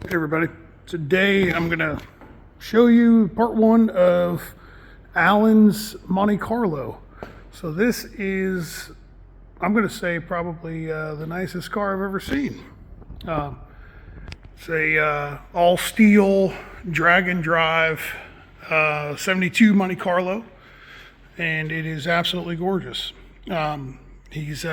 Hey everybody, today I'm going to show you part one of Alan's Monte Carlo. So this is, I'm going to say, probably the nicest car I've ever seen. It's a all steel drag and drive 72 Monte Carlo, and it is absolutely gorgeous. He's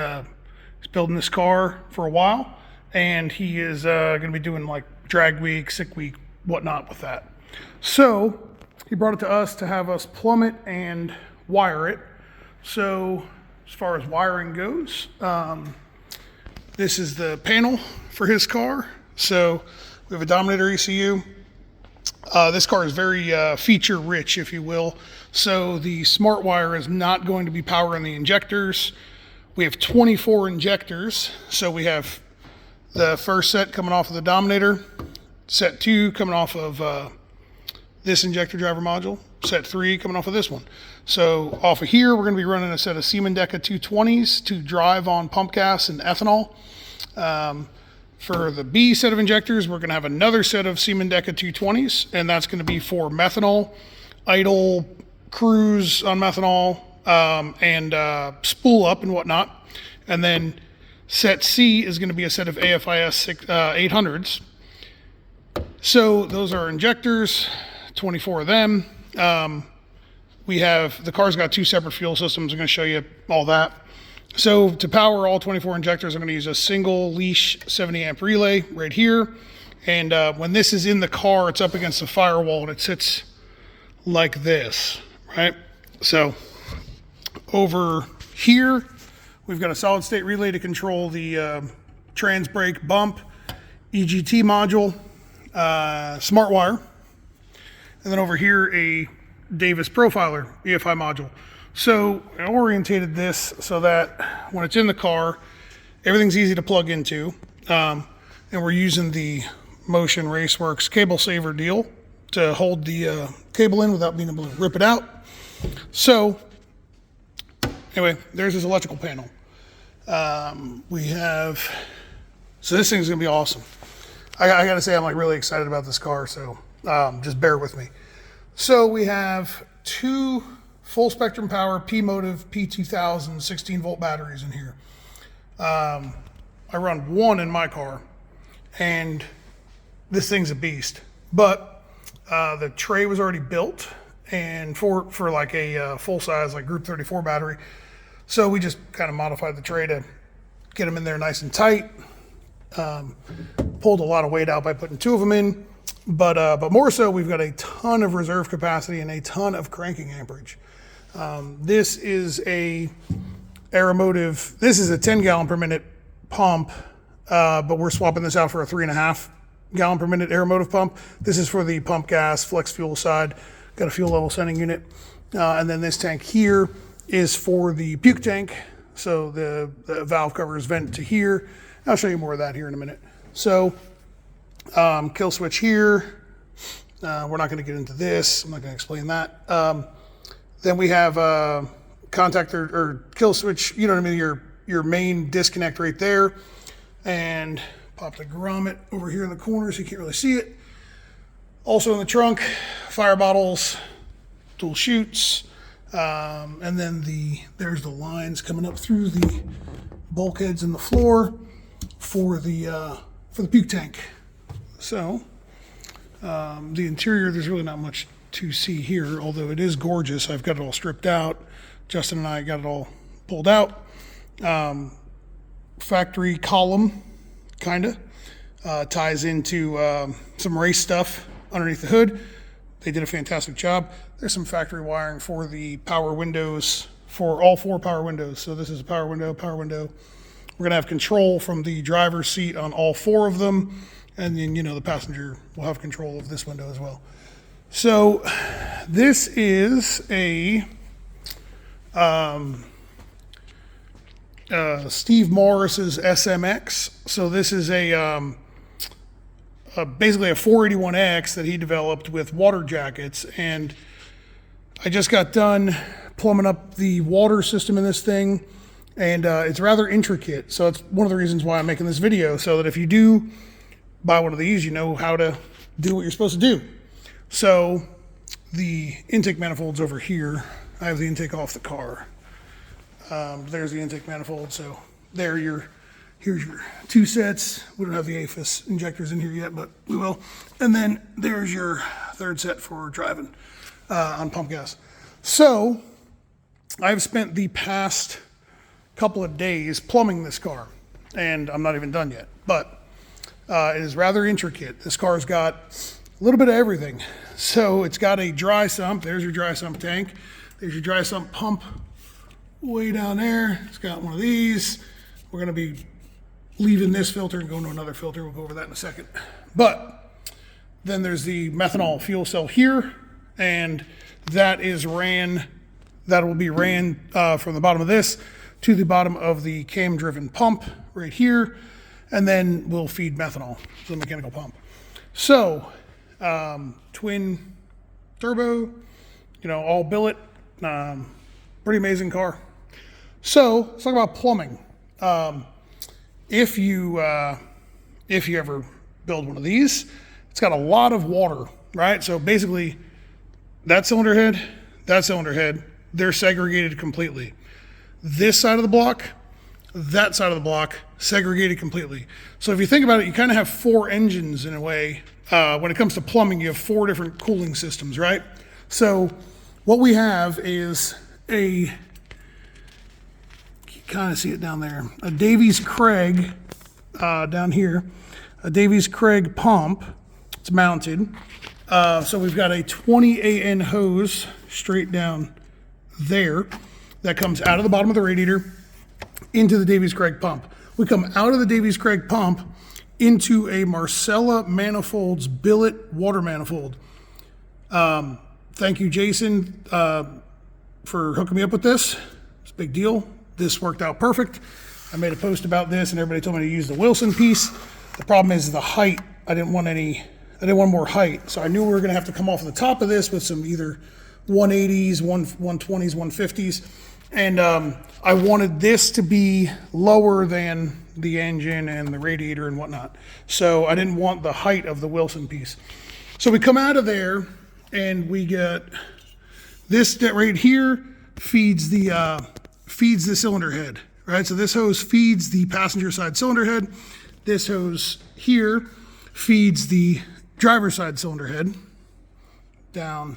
building this car for a while, and he is going to be doing like drag week, sick week, whatnot with that. So he brought it to us to have us plumb it and wire it. So as far as wiring goes, this is the panel for his car. So we have a Dominator ECU. This car is very feature rich, if you will. So the smart wire is not going to be powering the injectors. We have 24 injectors. So we have the first set coming off of the Dominator, set 2 coming off of this injector driver module, set 3 coming off of this one. So off of here, we're going to be running a set of Siemens Deca 220s to drive on pump gas and ethanol. For the B set of injectors, we're going to have another set of Siemens Deca 220s, and that's going to be for methanol, idle, cruise on methanol, and spool up and whatnot. And then set C is going to be a set of AFIS 800s. So those are injectors, 24 of them. We have, the car's got 2 separate fuel systems. I'm going to show you all that. So to power all 24 injectors, I'm going to use a single leash 70 amp relay right here. And when this is in the car, it's up against the firewall and it sits like this, right? So over here, we've got a solid state relay to control the trans brake bump, EGT module, smart wire, and then over here a Davis profiler EFI module. So I orientated this so that when it's in the car, everything's easy to plug into, and we're using the Motion Raceworks cable saver deal to hold the cable in without being able to rip it out. So anyway, there's his electrical panel. So this thing's gonna be awesome. I gotta say, I'm like really excited about this car, so just bear with me. So we have 2 full spectrum power P-Motive P2000 16 volt batteries in here. I run 1 in my car, and this thing's a beast. But the tray was already built, and for like a full size like Group 34 battery. So we just kind of modified the tray to get them in there nice and tight. Pulled a lot of weight out by putting 2 of them in, but more so, we've got a ton of reserve capacity and a ton of cranking amperage. This is a Aeromotive. This is a 10 gallon per minute pump, but we're swapping this out for a 3.5 gallon per minute Aeromotive pump. This is for the pump gas flex fuel side. Got a fuel level sending unit, and then this tank here is for the puke tank. So the valve covers vent to here. I'll show you more of that here in a minute. So kill switch here. We're not going to get into this. I'm not going to explain that. Then we have contactor or kill switch. You know what I mean? Your main disconnect right there, and pop the grommet over here in the corner so you can't really see it. Also in the trunk, fire bottles, dual chutes. And then there's the lines coming up through the bulkheads in the floor for the puke tank. So the interior, there's really not much to see here, although it is gorgeous. I've got it all stripped out. Justin and I got it all pulled out. Factory column, kinda ties into some race stuff underneath the hood. They did a fantastic job. There's some factory wiring for the power windows, for all 4 power windows. So this is a power window, power window. We're gonna have control from the driver's seat on all 4 of them. And then, you know, the passenger will have control of this window as well. So this is a Steve Morris's SMX. So this is basically a 481X that he developed with water jackets, and I just got done plumbing up the water system in this thing, and it's rather intricate. So it's one of the reasons why I'm making this video, so that if you do buy one of these, you know how to do what you're supposed to do. So the intake manifold's over here. I have the intake off the car. There's the intake manifold. So here's your two sets. We don't have the AFIS injectors in here yet, but we will. And then there's your third set for driving on pump gas. So I've spent the past couple of days plumbing this car, and I'm not even done yet, but it is rather intricate. This car's got a little bit of everything. So it's got a dry sump. There's your dry sump tank. There's your dry sump pump way down there. It's got one of these. We're gonna be leaving this filter and going to another filter. We'll go over that in a second. But then there's the methanol fuel cell here, and that will be ran from the bottom of this to the bottom of the cam-driven pump right here, and then we'll feed methanol to the mechanical pump. So, twin turbo, all billet, pretty amazing car. So let's talk about plumbing. If you ever build one of these, it's got a lot of water, right? So basically, that cylinder head, they're segregated completely. This side of the block, that side of the block, segregated completely. So if you think about it, you kind of have four engines in a way. When it comes to plumbing, you have four different cooling systems, right? So what we have is you kind of see it down there, a Davies-Craig down here, a Davies-Craig pump. It's mounted. So we've got a 20 AN hose straight down there that comes out of the bottom of the radiator into the Davies-Craig pump. We come out of the Davies-Craig pump into a Marcella Manifolds billet water manifold. Thank you, Jason, for hooking me up with this. It's a big deal. This worked out perfect. I made a post about this and everybody told me to use the Wilson piece. The problem is the height. I didn't want more height. So I knew we were gonna have to come off the top of this with some either 180s, 120s, 150s. And I wanted this to be lower than the engine and the radiator and whatnot. So I didn't want the height of the Wilson piece. So we come out of there and we get this right here feeds the cylinder head, right? So this hose feeds the passenger side cylinder head. This hose here feeds the driver's side cylinder head down.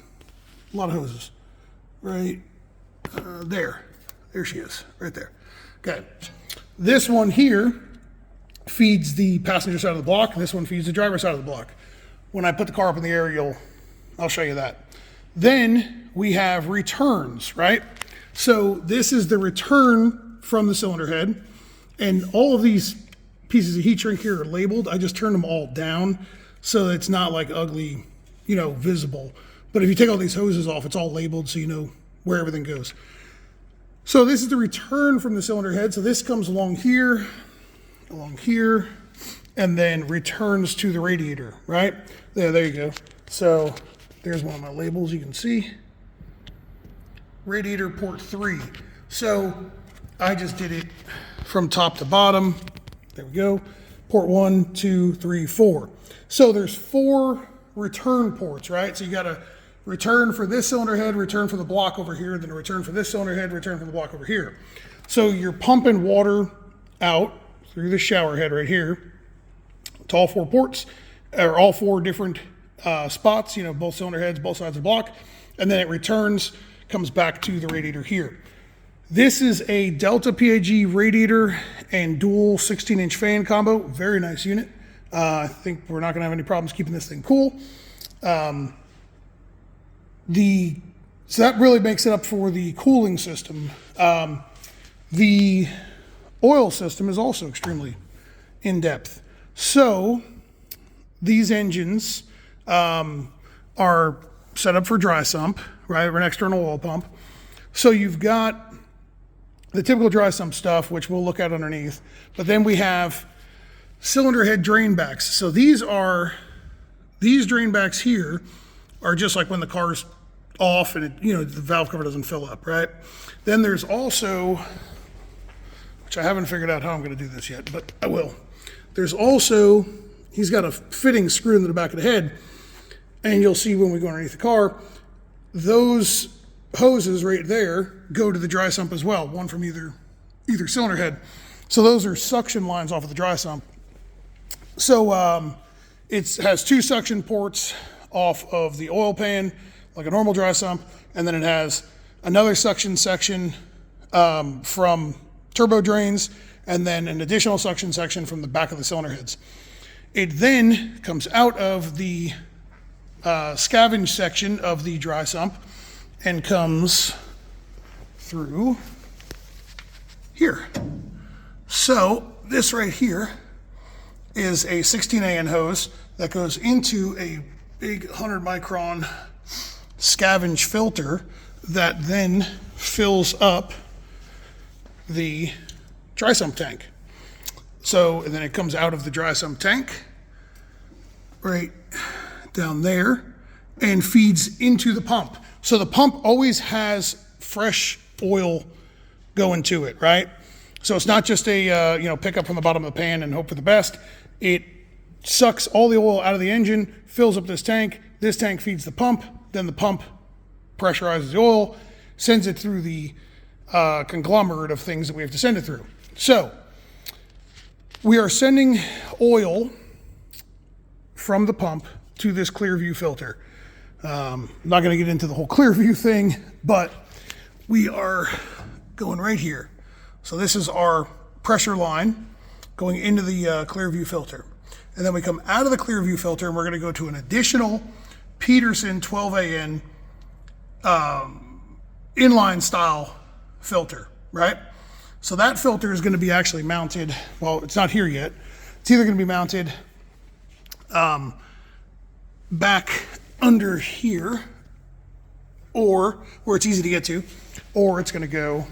A lot of hoses, right there. There she is, right there. Okay. This one here feeds the passenger side of the block. This one feeds the driver's side of the block. When I put the car up in the air, I'll show you that. Then we have returns, right? So this is the return from the cylinder head. And all of these pieces of heat shrink here are labeled. I just turned them all down so it's not like ugly, visible. But if you take all these hoses off, it's all labeled so you know where everything goes. So this is the return from the cylinder head. So this comes along here, and then returns to the radiator, right? There you go. So there's one of my labels you can see. Radiator port 3. So I just did it from top to bottom. There we go. Port 1, 2, 3, 4. So there's 4 return ports, right? So you got to return for this cylinder head, return for the block over here, then a return for this cylinder head, return for the block over here. So you're pumping water out through the shower head right here to all 4 ports, or all 4 different spots, both cylinder heads, both sides of the block, and then it returns, comes back to the radiator here. This is a Delta PAG radiator and dual 16-inch fan combo. Very nice unit. I think we're not gonna have any problems keeping this thing cool. So that really makes it up for the cooling system. The oil system is also extremely in-depth. So these engines are set up for dry sump, right? Or an external oil pump. So you've got the typical dry sump stuff, which we'll look at underneath, but then we have cylinder head drain backs. So these drain backs here are just like when the car's off and the valve cover doesn't fill up, right? Then there's also, which I haven't figured out how I'm gonna do this yet, but I will. There's also he's got a fitting screw into the back of the head, and you'll see when we go underneath the car, those hoses right there go to the dry sump as well, one from either cylinder head. So those are suction lines off of the dry sump. So it has 2 suction ports off of the oil pan, like a normal dry sump, and then it has another suction section from turbo drains, and then an additional suction section from the back of the cylinder heads. It then comes out of the scavenge section of the dry sump and comes through here. So this right here is a 16AN hose that goes into a big 100 micron scavenge filter that then fills up the dry sump tank. So, and then it comes out of the dry sump tank right down there and feeds into the pump. So the pump always has fresh oil going to it, right? So it's not just a pick up from the bottom of the pan and hope for the best. It sucks all the oil out of the engine, fills up this tank feeds the pump, then the pump pressurizes the oil, sends it through the conglomerate of things that we have to send it through. So we are sending oil from the pump to this Clearview filter. I'm not going to get into the whole Clearview thing, but we are going right here. So this is our pressure line going into the Clearview filter. And then we come out of the Clearview filter and we're going to go to an additional Peterson 12AN inline style filter, right? So that filter is going to be actually mounted, well, it's not here yet. It's either going to be mounted back under here, or where it's easy to get to, or it's going to go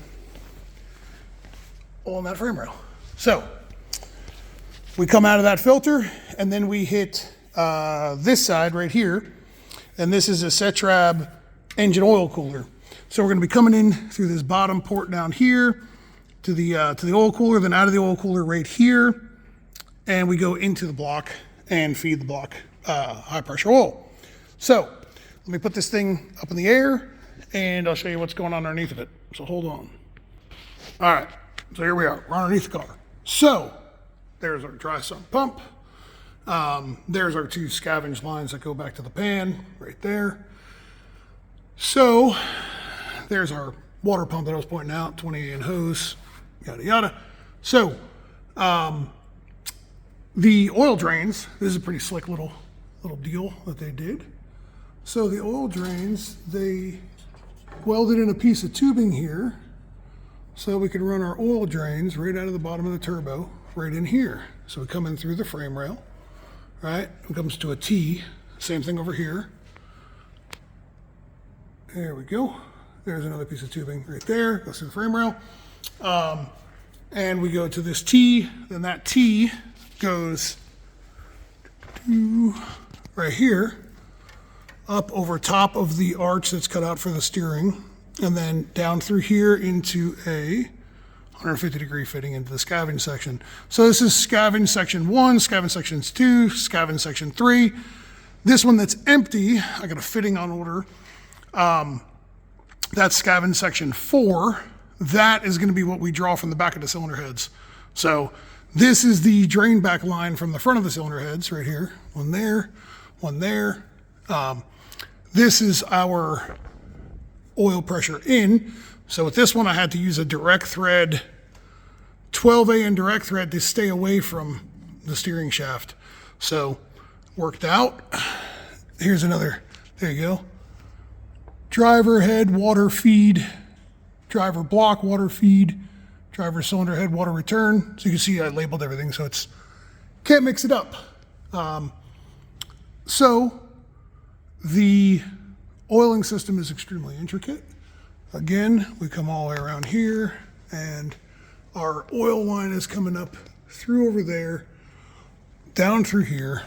on that frame rail. So we come out of that filter and then we hit this side right here, and this is a Cetrab engine oil cooler. So we're going to be coming in through this bottom port down here to the oil cooler, then out of the oil cooler right here, and we go into the block and feed the block high pressure oil. So let me put this thing up in the air and I'll show you what's going on underneath of it. So hold on. All right, so here we are, we're underneath the car. So there's our dry sump pump. There's our 2 scavenge lines that go back to the pan right there. So there's our water pump that I was pointing out, 20AN hose, yada, yada. So the oil drains, this is a pretty slick little deal that they did. So the oil drains, they welded in a piece of tubing here so we can run our oil drains right out of the bottom of the turbo right in here. So we come in through the frame rail, right? It comes to a T, same thing over here. There we go. There's another piece of tubing right there, goes through the frame rail. And we go to this T, then that T goes to right here, up over top of the arch that's cut out for the steering, and then down through here into a 150-degree fitting into the scavenge section. So this is scavenge section 1, scavenge section 2, scavenge section 3. This one that's empty, I got a fitting on order. That's scavenge section 4. That is going to be what we draw from the back of the cylinder heads. So this is the drain back line from the front of the cylinder heads right here. One there, one there. This is our oil pressure in. So with this one, I had to use a direct thread, 12AN direct thread to stay away from the steering shaft. So worked out. Here's another, there you go. Driver head water feed, driver block water feed, driver cylinder head water return. So you can see I labeled everything, so it's, can't mix it up. So the oiling system is extremely intricate. Again, we come all the way around here and our oil line is coming up through over there, down through here,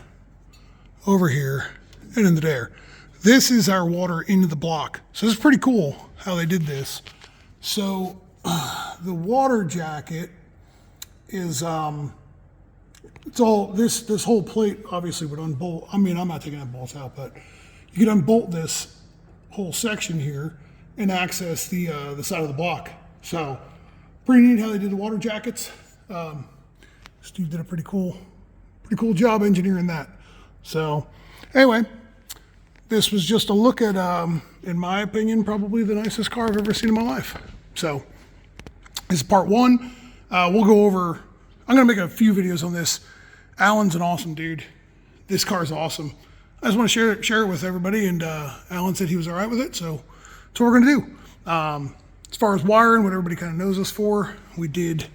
over here, and into there. This is our water into the block. So this is pretty cool how they did this. So the water jacket is it's all, this whole plate obviously would unbolt. I mean, I'm not taking that bolts out, but you could unbolt this whole section here and access the side of the block. So pretty neat how they did the water jackets. Steve did a pretty cool job engineering that. So anyway, this was just a look at, in my opinion, probably the nicest car I've ever seen in my life. So this is part one. We'll go over, I'm gonna make a few videos on this. Alan's an awesome dude. This car is awesome. I just want to share it with everybody, and Alan said he was all right with it, so that's what we're gonna do. As far as wiring, what everybody kind of knows us for, we did,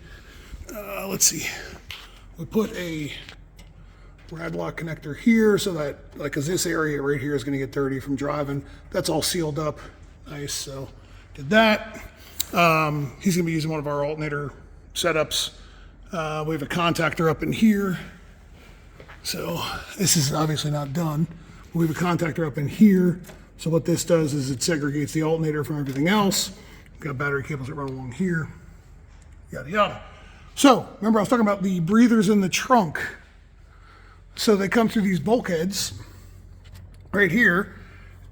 let's see, we put a rad lock connector here so that, like, cause this area right here is gonna get dirty from driving. That's all sealed up, nice, so did that. He's gonna be using one of our alternator setups. We have a contactor up in here. So this is obviously not done. We have a contactor up in here. So what this does is it segregates the alternator from everything else. We've got battery cables that run along here, yada, yada. So remember I was talking about the breathers in the trunk. So they come through these bulkheads right here,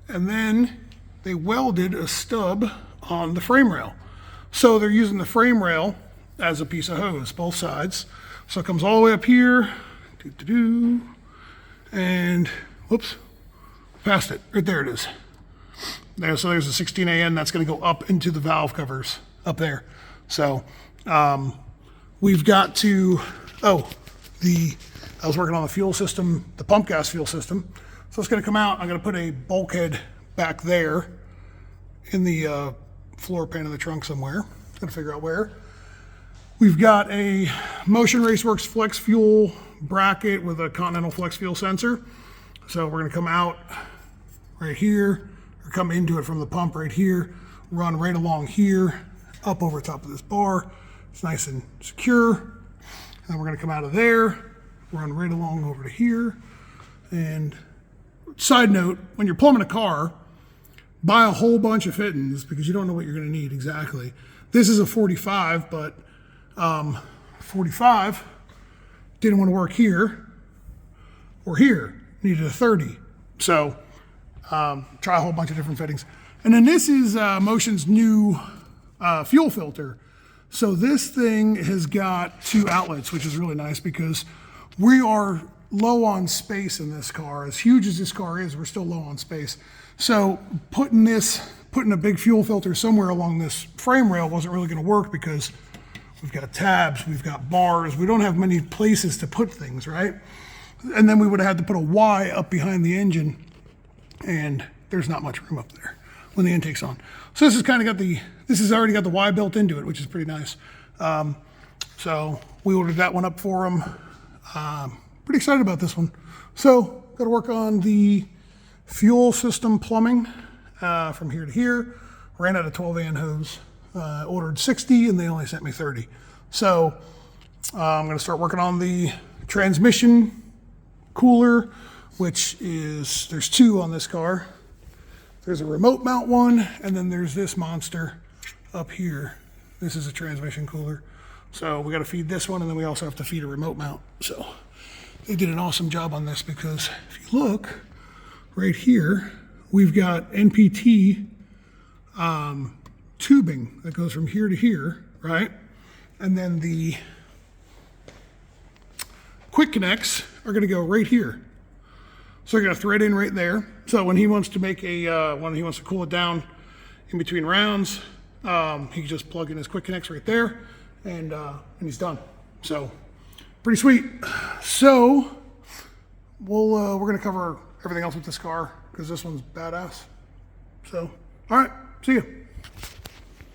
and then they welded a stub on the frame rail. So they're using the frame rail as a piece of hose, both sides. So it comes all the way up here, and whoops, past it, right there it is. There, so there's a 16AN that's gonna go up into the valve covers up there. So we've got to, I was working on the fuel system, the pump gas fuel system. So it's gonna come out, I'm gonna put a bulkhead back there in the floor pan of the trunk somewhere. Gotta figure out where. We've got a Motion Raceworks Flex Fuel bracket with a Continental Flex Fuel sensor. So we're gonna come out right here, or come into it from the pump right here, run right along here, up over top of this bar. It's nice and secure. And then we're gonna come out of there, run right along over to here. And side note, when you're plumbing a car, buy a whole bunch of fittings because you don't know what you're gonna need exactly. This is a 45, but 45 didn't want to work here or here, needed a 30. So try a whole bunch of different fittings. And then this is Motion's new fuel filter. So this thing has got 2 outlets, which is really nice because we are low on space in this car. As huge as this car is, we're still low on space. So putting a big fuel filter somewhere along this frame rail wasn't really going to work because we've got tabs, we've got bars, we don't have many places to put things, right? And then we would have had to put a Y up behind the engine, and there's not much room up there when the intake's on. So this has kind of got this has already got the Y built into it, which is pretty nice. So we ordered that one up for them. Pretty excited about this one. So got to work on the fuel system plumbing from here to here. Ran out of 12AN hose. Ordered 60 and they only sent me 30. So I'm gonna start working on the transmission cooler, which is, there's 2 on this car. There's a remote mount one, and then there's this monster up here. This is a transmission cooler. So we gotta feed this one, and then we also have to feed a remote mount. So they did an awesome job on this because if you look right here, we've got NPT tubing that goes from here to here, right? And then the quick connects are gonna go right here. So you're gonna thread in right there. So when he wants to make when he wants to cool it down in between rounds, he can just plug in his quick connects right there, and he's done. So pretty sweet. So we're gonna cover everything else with this car because this one's badass. So, all right, see you.